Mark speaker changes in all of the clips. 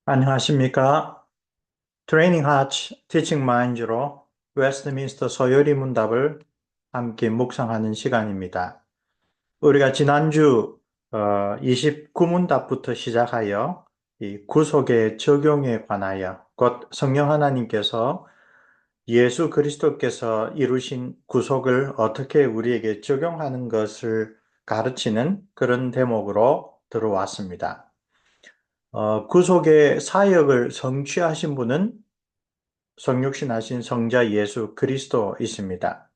Speaker 1: 안녕하십니까? 트레이닝 하츠 티칭 마인즈로 웨스트민스터 서열이 문답을 함께 묵상하는 시간입니다. 우리가 지난주 29문답부터 시작하여 이 구속의 적용에 관하여 곧 성령 하나님께서 예수 그리스도께서 이루신 구속을 어떻게 우리에게 적용하는 것을 가르치는 그런 대목으로 들어왔습니다. 구속의 사역을 성취하신 분은 성육신하신 성자 예수 그리스도이십니다.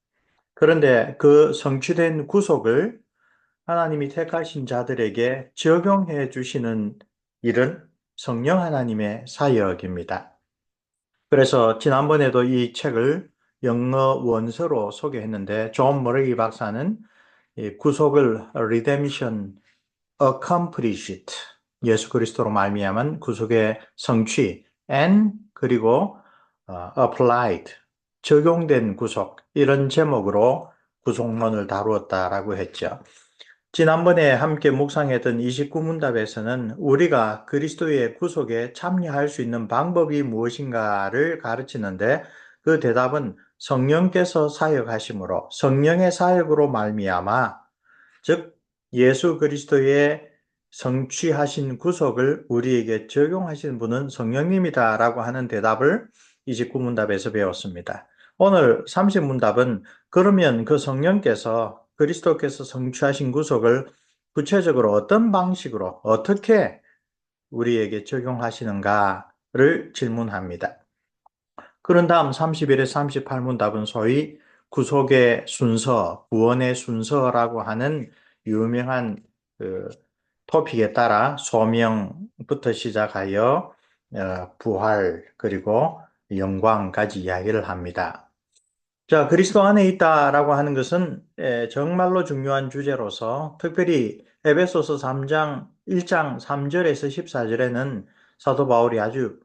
Speaker 1: 그런데 그 성취된 구속을 하나님이 택하신 자들에게 적용해 주시는 일은 성령 하나님의 사역입니다. 그래서 지난번에도 이 책을 영어 원서로 소개했는데 존 머레이 박사는 이 구속을 redemption accomplished 예수 그리스도로 말미암은 구속의 성취 and 그리고 applied 적용된 구속 이런 제목으로 구속론을 다루었다라고 했죠. 지난번에 함께 묵상했던 29문답에서는 우리가 그리스도의 구속에 참여할 수 있는 방법이 무엇인가를 가르치는데 그 대답은 성령께서 사역하심으로 성령의 사역으로 말미암아 즉 예수 그리스도의 성취하신 구속을 우리에게 적용하신 분은 성령님이다라고 하는 대답을 29문답에서 배웠습니다. 오늘 30문답은 그러면 그 성령께서 그리스도께서 성취하신 구속을 구체적으로 어떤 방식으로 어떻게 우리에게 적용하시는가를 질문합니다. 그런 다음 31에서 38문답은 소위 구속의 순서, 구원의 순서라고 하는 유명한 그 토픽에 따라 소명부터 시작하여 부활 그리고 영광까지 이야기를 합니다. 자, 그리스도 안에 있다라고 하는 것은 정말로 중요한 주제로서 특별히 에베소서 3장 1장 3절에서 14절에는 사도 바울이 아주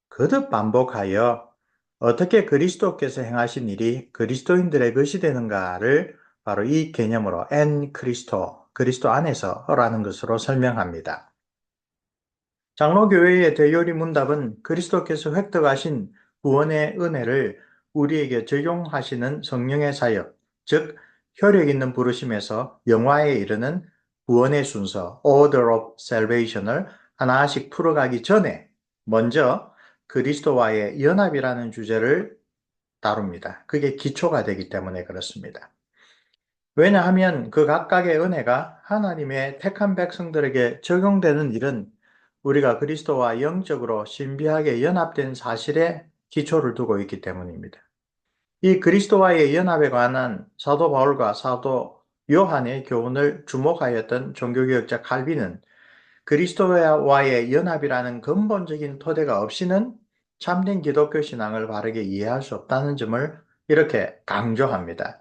Speaker 1: 거듭 반복하여 어떻게 그리스도께서 행하신 일이 그리스도인들의 것이 되는가를 바로 이 개념으로 엔 그리스도, 그리스도 안에서라는 것으로 설명합니다. 장로교회의 대요리 문답은 그리스도께서 획득하신 구원의 은혜를 우리에게 적용하시는 성령의 사역, 즉 효력 있는 부르심에서 영화에 이르는 구원의 순서, order of salvation을 하나씩 풀어가기 전에 먼저 그리스도와의 연합이라는 주제를 다룹니다. 그게 기초가 되기 때문에 그렇습니다. 왜냐하면 그 각각의 은혜가 하나님의 택한 백성들에게 적용되는 일은 우리가 그리스도와 영적으로 신비하게 연합된 사실에 기초를 두고 있기 때문입니다. 이 그리스도와의 연합에 관한 사도 바울과 사도 요한의 교훈을 주목하였던 종교개혁자 칼빈은 그리스도와의 연합이라는 근본적인 토대가 없이는 참된 기독교 신앙을 바르게 이해할 수 없다는 점을 이렇게 강조합니다.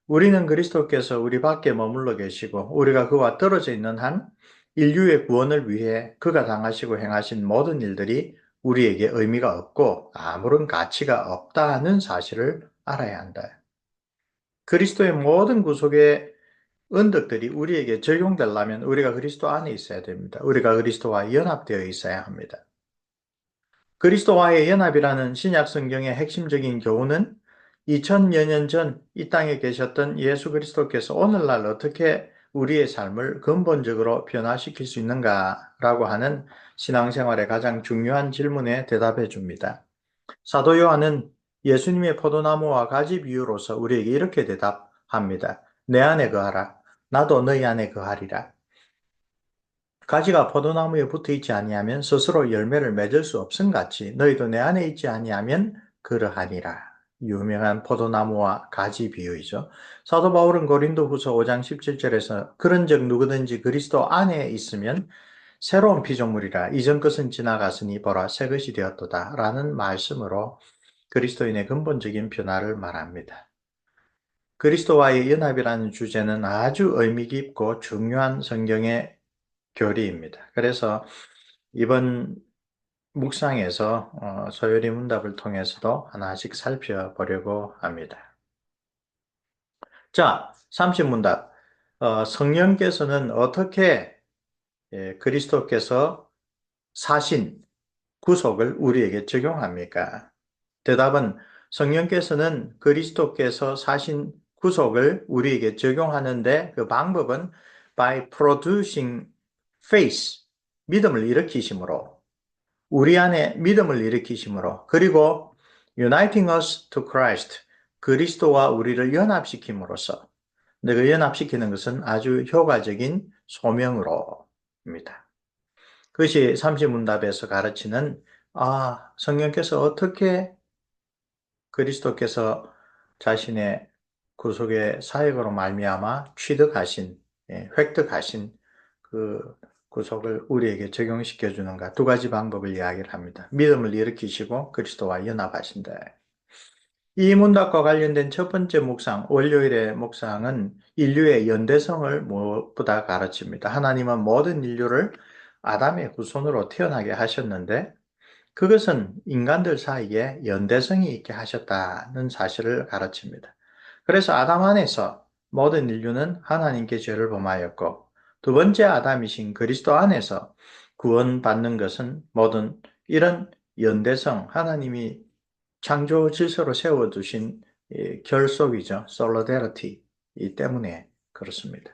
Speaker 1: 우리는 그리스도께서 우리 밖에 머물러 계시고 우리가 그와 떨어져 있는 한 인류의 구원을 위해 그가 당하시고 행하신 모든 일들이 우리에게 의미가 없고 아무런 가치가 없다는 사실을 알아야 한다. 그리스도의 모든 구속의 은덕들이 우리에게 적용되려면 우리가 그리스도 안에 있어야 됩니다. 우리가 그리스도와 연합되어 있어야 합니다. 그리스도와의 연합이라는 신약 성경의 핵심적인 교훈은 2000여 년 전 이 땅에 계셨던 예수 그리스도께서 오늘날 어떻게 우리의 삶을 근본적으로 변화시킬 수 있는가라고 하는 신앙생활의 가장 중요한 질문에 대답해 줍니다. 사도 요한은 예수님의 포도나무와 가지 비유로서 우리에게 이렇게 대답합니다. 내 안에 거하라. 나도 너희 안에 거하리라. 가지가 포도나무에 붙어 있지 아니하면 스스로 열매를 맺을 수 없음 같이 너희도 내 안에 있지 아니하면 그러하니라. 유명한 포도나무와 가지 비유이죠. 사도 바울은 고린도후서 5장 17절에서 그런즉 누구든지 그리스도 안에 있으면 새로운 피조물이라 이전 것은 지나갔으니 보라 새 것이 되었도다 라는 말씀으로 그리스도인의 근본적인 변화를 말합니다. 그리스도와의 연합이라는 주제는 아주 의미 깊고 중요한 성경의 교리입니다. 그래서 이번 묵상에서 소요리 문답을 통해서도 하나씩 살펴보려고 합니다. 자, 30문답. 성령께서는 어떻게 그리스도께서 사신 구속을 우리에게 적용합니까? 대답은 성령께서는 그리스도께서 사신 구속을 우리에게 적용하는데 그 방법은 by producing faith, 믿음을 일으키심으로, 우리 안에 믿음을 일으키심으로, 그리고 uniting us to Christ, 그리스도와 우리를 연합시킴으로써, 그 연합시키는 것은 아주 효과적인 소명으로입니다. 그것이 삼시문답에서 가르치는 성령께서 어떻게 그리스도께서 자신의 구속의 사역으로 말미암아 취득하신, 획득하신 그 구속을 우리에게 적용시켜 주는가 두 가지 방법을 이야기를 합니다. 믿음을 일으키시고 그리스도와 연합하신다. 이 문답과 관련된 첫 번째 묵상, 월요일의 묵상은 인류의 연대성을 무엇보다 가르칩니다. 하나님은 모든 인류를 아담의 후손으로 태어나게 하셨는데 그것은 인간들 사이에 연대성이 있게 하셨다는 사실을 가르칩니다. 그래서 아담 안에서 모든 인류는 하나님께 죄를 범하였고 두 번째 아담이신 그리스도 안에서 구원받는 것은 모든 이런 연대성, 하나님이 창조 질서로 세워두신 결속이죠. 솔로데리티 때문에 그렇습니다.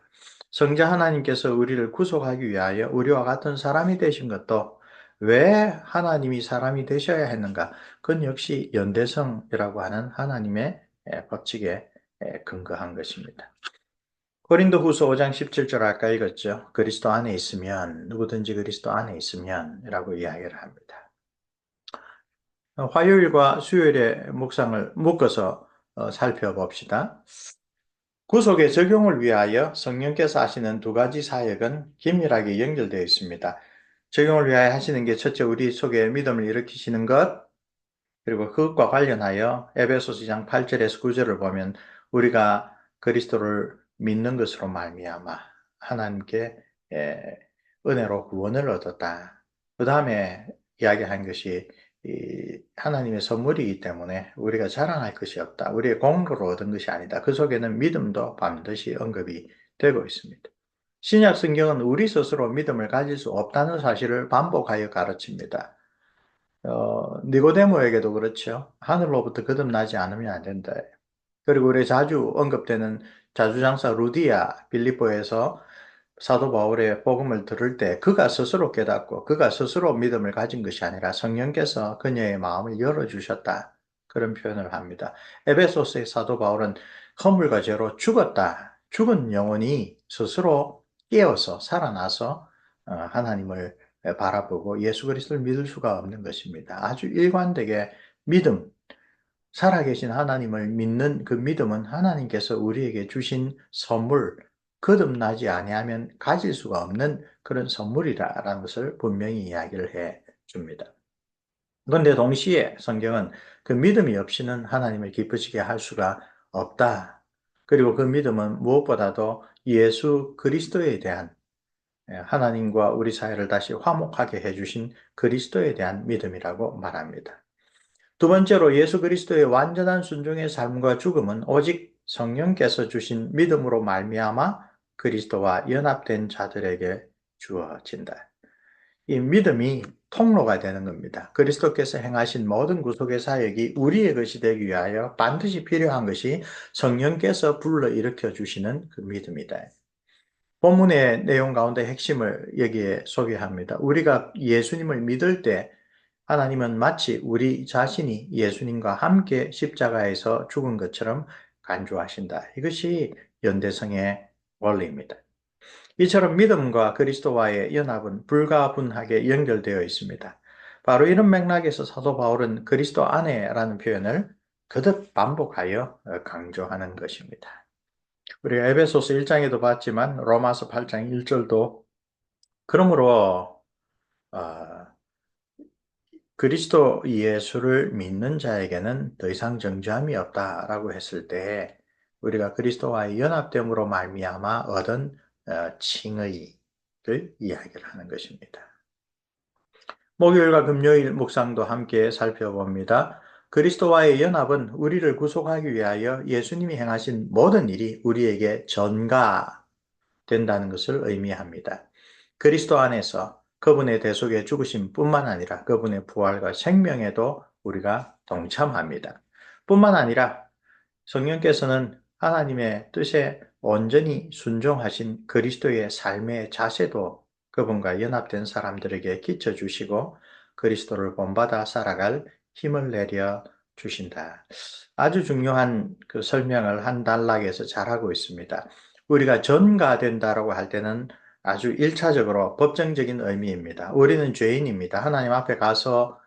Speaker 1: 성자 하나님께서 우리를 구속하기 위하여 우리와 같은 사람이 되신 것도 왜 하나님이 사람이 되셔야 했는가? 그건 역시 연대성이라고 하는 하나님의 법칙에 근거한 것입니다. 고린도 후서 5장 17절 아까 읽었죠. 그리스도 안에 있으면, 누구든지 그리스도 안에 있으면 이라고 이야기를 합니다. 화요일과 수요일의 묵상을 묶어서 살펴봅시다. 구속의 적용을 위하여 성령께서 하시는 두 가지 사역은 긴밀하게 연결되어 있습니다. 적용을 위하여 하시는 게 첫째 우리 속에 믿음을 일으키시는 것, 그리고 그것과 관련하여 에베소서 2장 8절에서 9절을 보면 우리가 그리스도를 믿는 것으로 말미암아 하나님께 은혜로 구원을 얻었다. 그 다음에 이야기한 것이 하나님의 선물이기 때문에 우리가 자랑할 것이 없다. 우리의 공로로 얻은 것이 아니다. 그 속에는 믿음도 반드시 언급이 되고 있습니다. 신약 성경은 우리 스스로 믿음을 가질 수 없다는 사실을 반복하여 가르칩니다. 니고데모에게도 그렇죠. 하늘로부터 거듭나지 않으면 안 된다. 그리고 우리 자주 언급되는 자주장사 루디아 빌립보에서 사도 바울의 복음을 들을 때 그가 스스로 깨닫고 그가 스스로 믿음을 가진 것이 아니라 성령께서 그녀의 마음을 열어주셨다. 그런 표현을 합니다. 에베소서의 사도 바울은 허물과 죄로 죽었다. 죽은 영혼이 스스로 깨어서 살아나서 하나님을 바라보고 예수 그리스도를 믿을 수가 없는 것입니다. 아주 일관되게 믿음, 살아계신 하나님을 믿는 그 믿음은 하나님께서 우리에게 주신 선물, 거듭나지 아니하면 가질 수가 없는 그런 선물이라는 것을 분명히 이야기를 해 줍니다. 그런데 동시에 성경은 그 믿음이 없이는 하나님을 기쁘시게 할 수가 없다. 그리고 그 믿음은 무엇보다도 예수 그리스도에 대한 하나님과 우리 사이를 다시 화목하게 해주신 그리스도에 대한 믿음이라고 말합니다. 두 번째로 예수 그리스도의 완전한 순종의 삶과 죽음은 오직 성령께서 주신 믿음으로 말미암아 그리스도와 연합된 자들에게 주어진다. 이 믿음이 통로가 되는 겁니다. 그리스도께서 행하신 모든 구속의 사역이 우리의 것이 되기 위하여 반드시 필요한 것이 성령께서 불러일으켜 주시는 그 믿음이다. 본문의 내용 가운데 핵심을 여기에 소개합니다. 우리가 예수님을 믿을 때 하나님은 마치 우리 자신이 예수님과 함께 십자가에서 죽은 것처럼 간주하신다. 이것이 연대성의 원리입니다. 이처럼 믿음과 그리스도와의 연합은 불가분하게 연결되어 있습니다. 바로 이런 맥락에서 사도 바울은 그리스도 안에라는 표현을 거듭 반복하여 강조하는 것입니다. 우리가 에베소서 1장에도 봤지만 로마서 8장 1절도 그러므로 그리스도 예수를 믿는 자에게는 더 이상 정죄함이 없다라고 했을 때 우리가 그리스도와의 연합됨으로 말미암아 얻은 칭의를 이야기를 하는 것입니다. 목요일과 금요일 묵상도 함께 살펴봅니다. 그리스도와의 연합은 우리를 구속하기 위하여 예수님이 행하신 모든 일이 우리에게 전가된다는 것을 의미합니다. 그리스도 안에서 그분의 대속의 죽으심뿐만 아니라 그분의 부활과 생명에도 우리가 동참합니다. 뿐만 아니라 성령께서는 하나님의 뜻에 온전히 순종하신 그리스도의 삶의 자세도 그분과 연합된 사람들에게 끼쳐주시고 그리스도를 본받아 살아갈 힘을 내려 주신다. 아주 중요한 그 설명을 한 단락에서 잘하고 있습니다. 우리가 전가된다라고 할 때는 아주 일차적으로 법정적인 의미입니다. 우리는 죄인입니다. 하나님 앞에 가서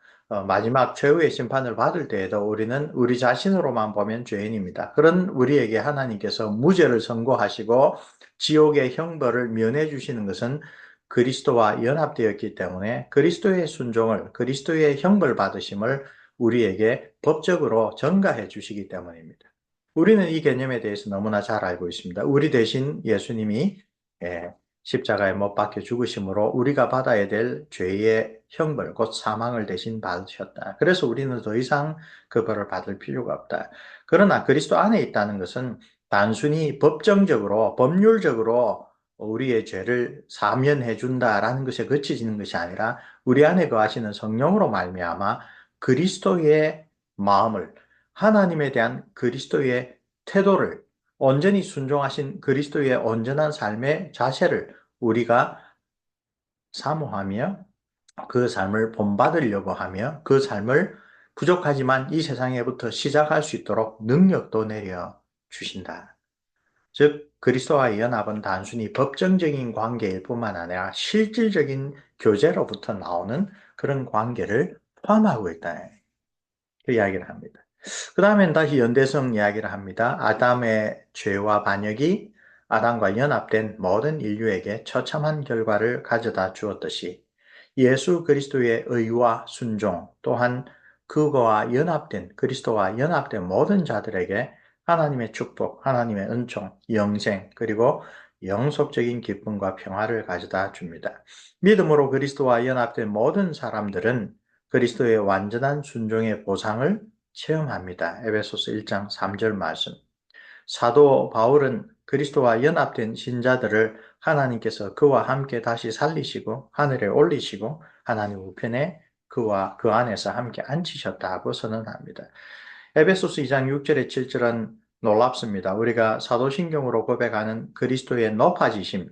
Speaker 1: 마지막 최후의 심판을 받을 때에도 우리는 우리 자신으로만 보면 죄인입니다. 그런 우리에게 하나님께서 무죄를 선고하시고 지옥의 형벌을 면해 주시는 것은 그리스도와 연합되었기 때문에 그리스도의 순종을, 그리스도의 형벌 받으심을 우리에게 법적으로 전가해 주시기 때문입니다. 우리는 이 개념에 대해서 너무나 잘 알고 있습니다. 우리 대신 예수님이 십자가에 못 박혀 죽으심으로 우리가 받아야 될 죄의 형벌, 곧 사망을 대신 받으셨다. 그래서 우리는 더 이상 그 벌을 받을 필요가 없다. 그러나 그리스도 안에 있다는 것은 단순히 법정적으로, 법률적으로 우리의 죄를 사면해 준다라는 것에 그치지는 것이 아니라 우리 안에 거하시는 성령으로 말미암아 그리스도의 마음을, 하나님에 대한 그리스도의 태도를, 온전히 순종하신 그리스도의 온전한 삶의 자세를 우리가 사모하며 그 삶을 본받으려고 하며 그 삶을 부족하지만 이 세상에부터 시작할 수 있도록 능력도 내려 주신다. 즉 그리스도와의 연합은 단순히 법정적인 관계일 뿐만 아니라 실질적인 교제로부터 나오는 그런 관계를 포함하고 있다. 그 이야기를 합니다. 그 다음엔 다시 연대성 이야기를 합니다. 아담의 죄와 반역이 아담과 연합된 모든 인류에게 처참한 결과를 가져다 주었듯이 예수 그리스도의 의와 순종 또한 그거와 연합된 그리스도와 연합된 모든 자들에게 하나님의 축복, 하나님의 은총, 영생 그리고 영속적인 기쁨과 평화를 가져다 줍니다. 믿음으로 그리스도와 연합된 모든 사람들은 그리스도의 완전한 순종의 보상을 체험합니다. 에베소서 1장 3절 말씀. 사도 바울은 그리스도와 연합된 신자들을 하나님께서 그와 함께 다시 살리시고 하늘에 올리시고 하나님 우편에 그와 그 안에서 함께 앉히셨다고 선언합니다. 에베소서 2장 6절에 7절은 놀랍습니다. 우리가 사도신경으로 고백하는 그리스도의 높아지심,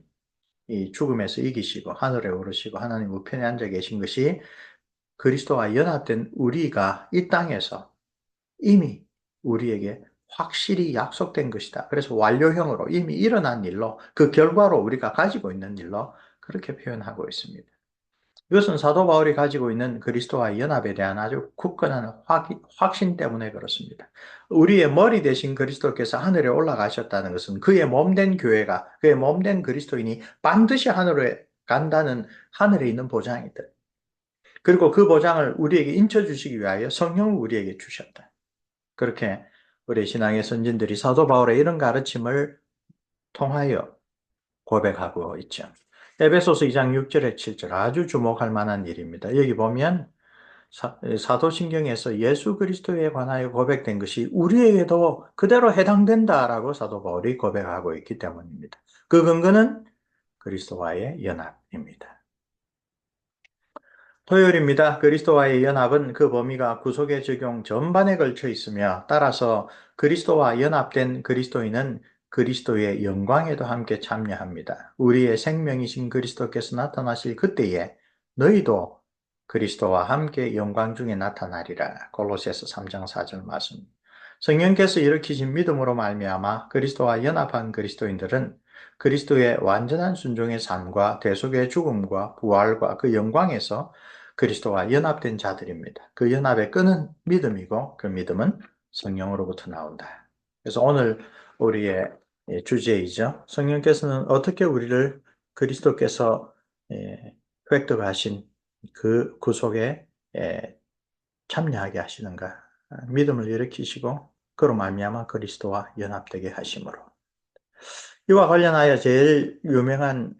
Speaker 1: 이 죽음에서 이기시고 하늘에 오르시고 하나님 우편에 앉아 계신 것이 그리스도와 연합된 우리가 이 땅에서 이미 우리에게 확실히 약속된 것이다. 그래서 완료형으로 이미 일어난 일로 그 결과로 우리가 가지고 있는 일로 그렇게 표현하고 있습니다. 이것은 사도 바울이 가지고 있는 그리스도와 연합에 대한 아주 굳건한 확신 때문에 그렇습니다. 우리의 머리 대신 그리스도께서 하늘에 올라가셨다는 것은 그의 몸된 교회가, 그의 몸된 그리스도인이 반드시 하늘에 간다는 하늘에 있는 보장이다. 그리고 그 보장을 우리에게 인쳐주시기 위하여 성령을 우리에게 주셨다. 그렇게 우리 신앙의 선진들이 사도 바울의 이런 가르침을 통하여 고백하고 있죠. 에베소서 2장 6절에 7절 아주 주목할 만한 일입니다. 여기 보면 사도신경에서 예수 그리스도에 관하여 고백된 것이 우리에게도 그대로 해당된다라고 사도 바울이 고백하고 있기 때문입니다. 그 근거는 그리스도와의 연합입니다. 토요일입니다. 그리스도와의 연합은 그 범위가 구속의 적용 전반에 걸쳐 있으며 따라서 그리스도와 연합된 그리스도인은 그리스도의 영광에도 함께 참여합니다. 우리의 생명이신 그리스도께서 나타나실 그때에 너희도 그리스도와 함께 영광 중에 나타나리라. 골로새서 3장 4절 말씀. 성령께서 일으키신 믿음으로 말미암아 그리스도와 연합한 그리스도인들은 그리스도의 완전한 순종의 삶과 대속의 죽음과 부활과 그 영광에서 그리스도와 연합된 자들입니다. 그 연합의 끈은 믿음이고 그 믿음은 성령으로부터 나온다. 그래서 오늘 우리의 주제이죠. 성령께서는 어떻게 우리를 그리스도께서 획득하신 그 구속에 참여하게 하시는가? 믿음을 일으키시고 그로 말미암아 그리스도와 연합되게 하심으로. 이와 관련하여 제일 유명한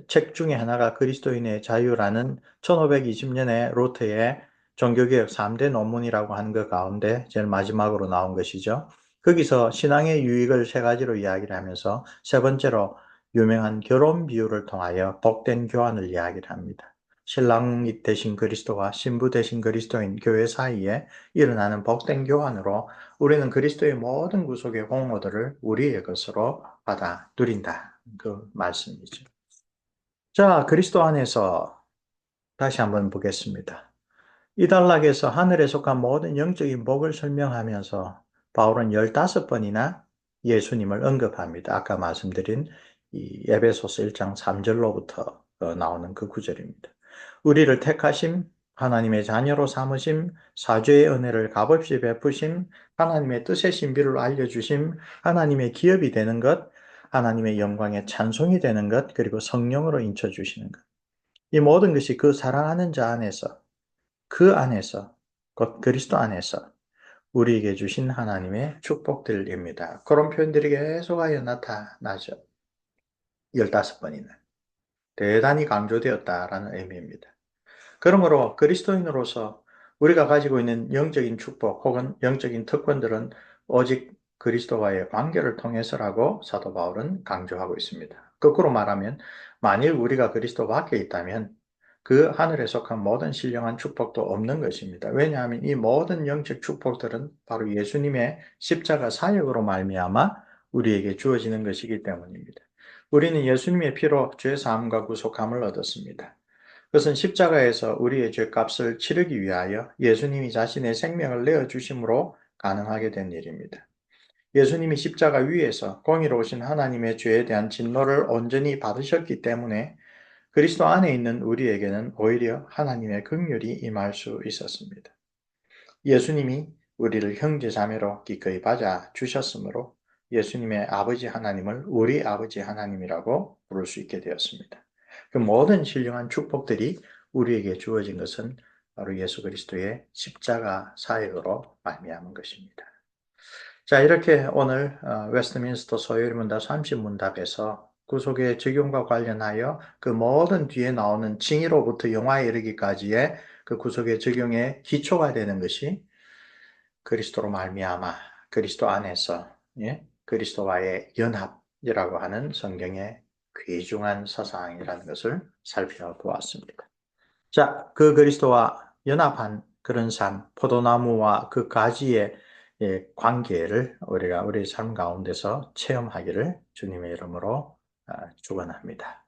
Speaker 1: 책 중에 하나가 그리스도인의 자유라는 1520년에 로트의 종교개혁 3대 논문이라고 하는 것 가운데 제일 마지막으로 나온 것이죠. 거기서 신앙의 유익을 세 가지로 이야기를 하면서 세 번째로 유명한 결혼 비유를 통하여 복된 교환을 이야기를 합니다. 신랑이 되신 그리스도와 신부 되신 그리스도인 교회 사이에 일어나는 복된 교환으로 우리는 그리스도의 모든 구속의 공로들을 우리의 것으로 받아 누린다. 그 말씀이죠. 자, 그리스도 안에서 다시 한번 보겠습니다. 이 단락에서 하늘에 속한 모든 영적인 복을 설명하면서 바울은 15번이나 예수님을 언급합니다. 아까 말씀드린 이 에베소서 1장 3절로부터 나오는 그 구절입니다. 우리를 택하심, 하나님의 자녀로 삼으심, 사죄의 은혜를 값없이 베푸심, 하나님의 뜻의 신비를 알려주심, 하나님의 기업이 되는 것, 하나님의 영광의 찬송이 되는 것, 그리고 성령으로 인쳐주시는 것. 이 모든 것이 그 사랑하는 자 안에서 그 안에서, 곧 그리스도 안에서 우리에게 주신 하나님의 축복들입니다. 그런 표현들이 계속하여 나타나죠. 15번이나. 대단히 강조되었다라는 의미입니다. 그러므로 그리스도인으로서 우리가 가지고 있는 영적인 축복 혹은 영적인 특권들은 오직 그리스도와의 관계를 통해서라고 사도 바울은 강조하고 있습니다. 거꾸로 말하면 만일 우리가 그리스도 밖에 있다면 그 하늘에 속한 모든 신령한 축복도 없는 것입니다. 왜냐하면 이 모든 영적 축복들은 바로 예수님의 십자가 사역으로 말미암아 우리에게 주어지는 것이기 때문입니다. 우리는 예수님의 피로 죄 사함과 구속함을 얻었습니다. 그것은 십자가에서 우리의 죄값을 치르기 위하여 예수님이 자신의 생명을 내어주심으로 가능하게 된 일입니다. 예수님이 십자가 위에서 공의로우신 하나님의 죄에 대한 진노를 온전히 받으셨기 때문에 그리스도 안에 있는 우리에게는 오히려 하나님의 긍휼이 임할 수 있었습니다. 예수님이 우리를 형제 자매로 기꺼이 받아 주셨으므로 예수님의 아버지 하나님을 우리 아버지 하나님이라고 부를 수 있게 되었습니다. 그 모든 신령한 축복들이 우리에게 주어진 것은 바로 예수 그리스도의 십자가 사역으로 말미암은 것입니다. 자, 이렇게 오늘 웨스트민스터 소요리문답 30문답에서 구속의 적용과 관련하여 그 모든 뒤에 나오는 징의로부터 영화에 이르기까지의 그 구속의 적용의 기초가 되는 것이 그리스도로 말미암아 그리스도 안에서 그리스도와의 연합이라고 하는 성경의 귀중한 사상이라는 것을 살펴보았습니다. 자, 그 그리스도와 연합한 그런 삶, 포도나무와 그 가지의 관계를 우리가 우리 삶 가운데서 체험하기를 주님의 이름으로 축원합니다.